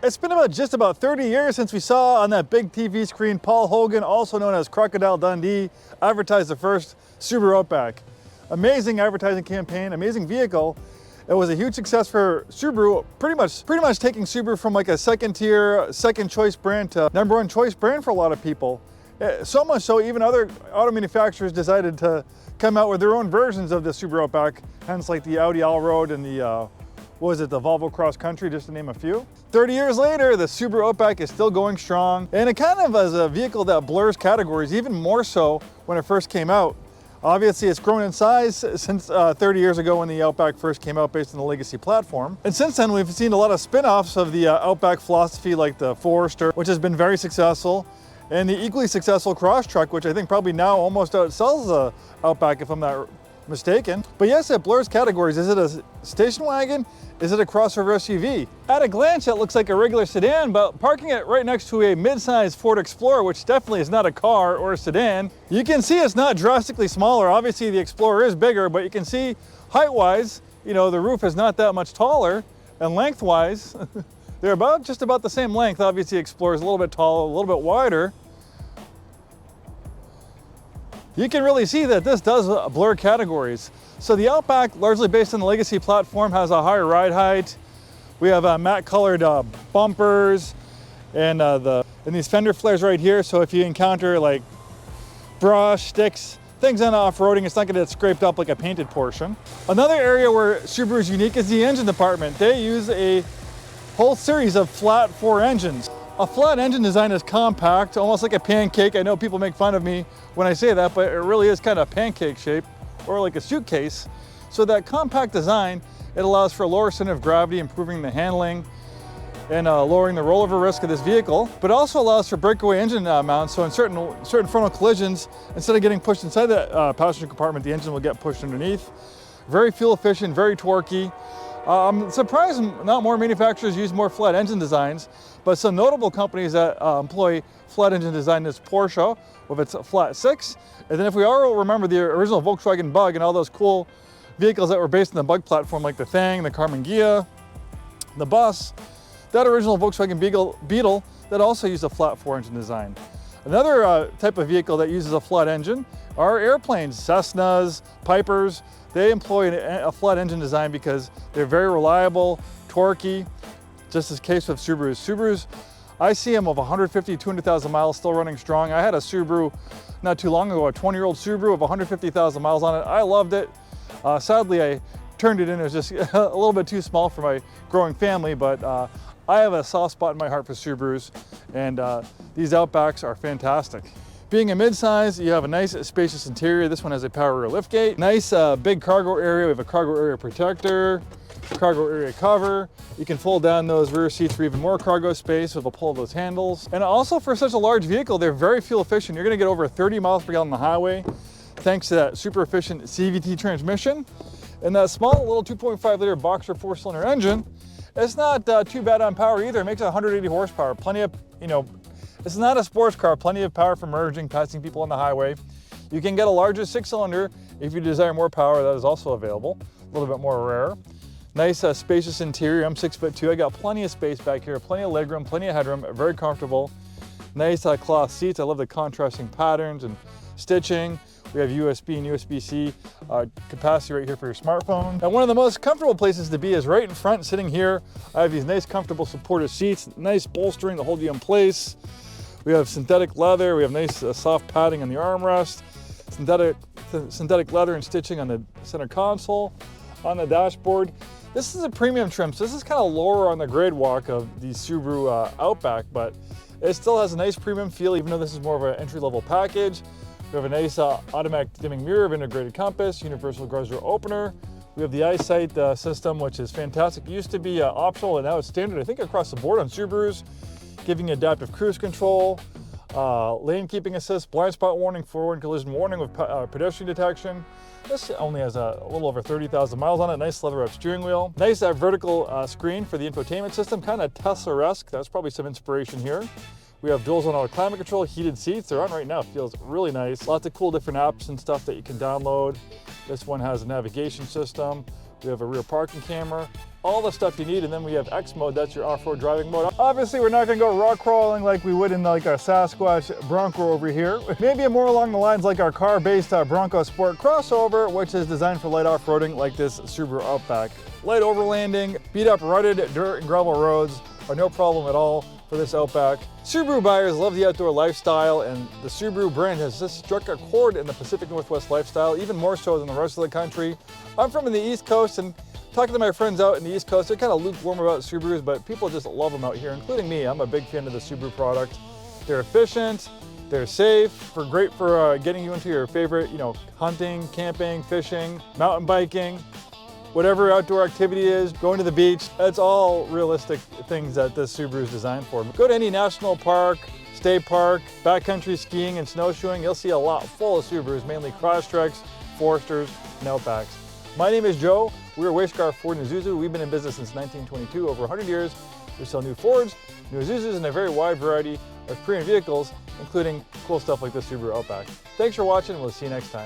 It's been just about 30 years since we saw on that big TV screen Paul Hogan, also known as Crocodile Dundee, advertise the first Subaru Outback. Amazing advertising campaign, amazing vehicle. It was a huge success for Subaru, pretty much taking Subaru from like a second tier, second choice brand to number one choice brand for a lot of people. So much so, even other auto manufacturers decided to come out with their own versions of the Subaru Outback, hence like the Audi Allroad and the the Volvo Cross Country, just to name a few. 30 years later, the Subaru Outback is still going strong, and it kind of is a vehicle that blurs categories, even more so when it first came out. Obviously, it's grown in size since 30 years ago when the Outback first came out based on the Legacy platform. And since then, we've seen a lot of spin-offs of the Outback philosophy, like the Forester, which has been very successful, and the equally successful Crosstrek, which I think probably now almost outsells the Outback, if I'm not mistaken. But yes, it blurs categories. Is it a station wagon? Is it a crossover SUV? At a glance, it looks like a regular sedan, but parking it right next to a mid-size Ford Explorer, which definitely is not a car or a sedan, you can see it's not drastically smaller. Obviously, the Explorer is bigger, but you can see height-wise, you know, the roof is not that much taller, and length-wise, they're just about the same length. Obviously, the Explorer is a little bit taller, a little bit wider. You can really see that this does blur categories. So the Outback, largely based on the Legacy platform, has a higher ride height. We have matte colored bumpers and these fender flares right here. So if you encounter like brush, sticks, things on off-roading, it's not gonna get scraped up like a painted portion. Another area where Subaru is unique is the engine department. They use a whole series of flat 4 engines. A flat engine design is compact, almost like a pancake. I know people make fun of me when I say that, but it really is kind of pancake shape, or like a suitcase. So that compact design, it allows for a lower center of gravity, improving the handling and lowering the rollover risk of this vehicle, but also allows for breakaway engine mounts. So in certain frontal collisions, instead of getting pushed inside the passenger compartment, the engine will get pushed underneath. Very fuel efficient, very torquey. I'm surprised not more manufacturers use more flat engine designs, but some notable companies that employ flat engine design is Porsche with its flat 6. And then if we all remember the original Volkswagen Bug and all those cool vehicles that were based on the Bug platform, like the Thang, the Karmann Ghia, the Bus, that original Volkswagen Beetle that also used a flat 4 engine design. Another type of vehicle that uses a flat engine are airplanes, Cessnas, Pipers. They employ a flat engine design because they're very reliable, torquey, just as case with Subarus. Subarus, I see them of 150, 200,000 miles still running strong. I had a Subaru not too long ago, a 20-year-old Subaru of 150,000 miles on it. I loved it. Sadly, I turned it in. It was just a little bit too small for my growing family, but I have a soft spot in my heart for Subarus, and these Outbacks are fantastic. Being a midsize, you have a nice spacious interior. This one has a power rear liftgate. Nice big cargo area. We have a cargo area protector, cargo area cover. You can fold down those rear seats for even more cargo space with a pull of those handles. And also for such a large vehicle, they're very fuel efficient. You're gonna get over 30 miles per gallon on the highway thanks to that super efficient CVT transmission. And that small little 2.5 liter boxer 4-cylinder engine, it's not too bad on power either. It makes 180 horsepower, plenty of, it's not a sports car, plenty of power for merging, passing people on the highway. You can get a larger 6-cylinder if you desire more power. That is also available, a little bit more rare. Nice spacious interior. I'm 6'2". I got plenty of space back here, plenty of legroom, plenty of headroom, very comfortable. Nice cloth seats. I love the contrasting patterns and stitching. We have USB and USB-C capacity right here for your smartphone. And one of the most comfortable places to be is right in front, sitting here. I have these nice comfortable supportive seats, nice bolstering to hold you in place. We have synthetic leather. We have nice soft padding on the armrest, synthetic leather and stitching on the center console, on the dashboard. This is a premium trim, so this is kind of lower on the grade walk of the Subaru Outback, but it still has a nice premium feel, even though this is more of an entry-level package. We have a nice automatic dimming mirror, integrated compass, universal garage door opener. We have the eyesight system, which is fantastic. It used to be optional, and now it's standard, I think, across the board on Subarus, giving you adaptive cruise control, lane keeping assist, blind spot warning, forward collision warning with pedestrian detection. This only has a little over 30,000 miles on it. Nice leather-wrapped steering wheel. Nice vertical screen for the infotainment system, kind of Tesla-esque. That's probably some inspiration here. We have dual zone auto climate control, heated seats. They're on right now, feels really nice. Lots of cool different apps and stuff that you can download. This one has a navigation system. We have a rear parking camera, all the stuff you need, and then we have X mode, that's your off-road driving mode. Obviously, we're not gonna go rock crawling like we would in like our Sasquatch Bronco over here. Maybe more along the lines like our car-based Bronco Sport crossover, which is designed for light off-roading like this Subaru Outback. Light overlanding, beat up rutted dirt and gravel roads are no problem at all for this Outback. Subaru buyers love the outdoor lifestyle, and the Subaru brand has just struck a chord in the Pacific Northwest lifestyle, even more so than the rest of the country. I'm from the East Coast, and talking to my friends out in the East Coast, they're kind of lukewarm about Subarus, but people just love them out here, including me. I'm a big fan of the Subaru product. They're efficient, they're safe, great for getting you into your favorite, hunting, camping, fishing, mountain biking, whatever outdoor activity is, going to the beach. That's all realistic things that this Subaru is designed for. Go to any national park, state park, backcountry skiing and snowshoeing, you'll see a lot full of Subarus, mainly Crosstreks, Foresters, and Outbacks. My name is Joe. We're Scarff Ford and Isuzu. We've been in business since 1922, over 100 years. We sell new Fords, new Isuzus, and a very wide variety of premium vehicles, including cool stuff like this Subaru Outback. Thanks for watching, we'll see you next time.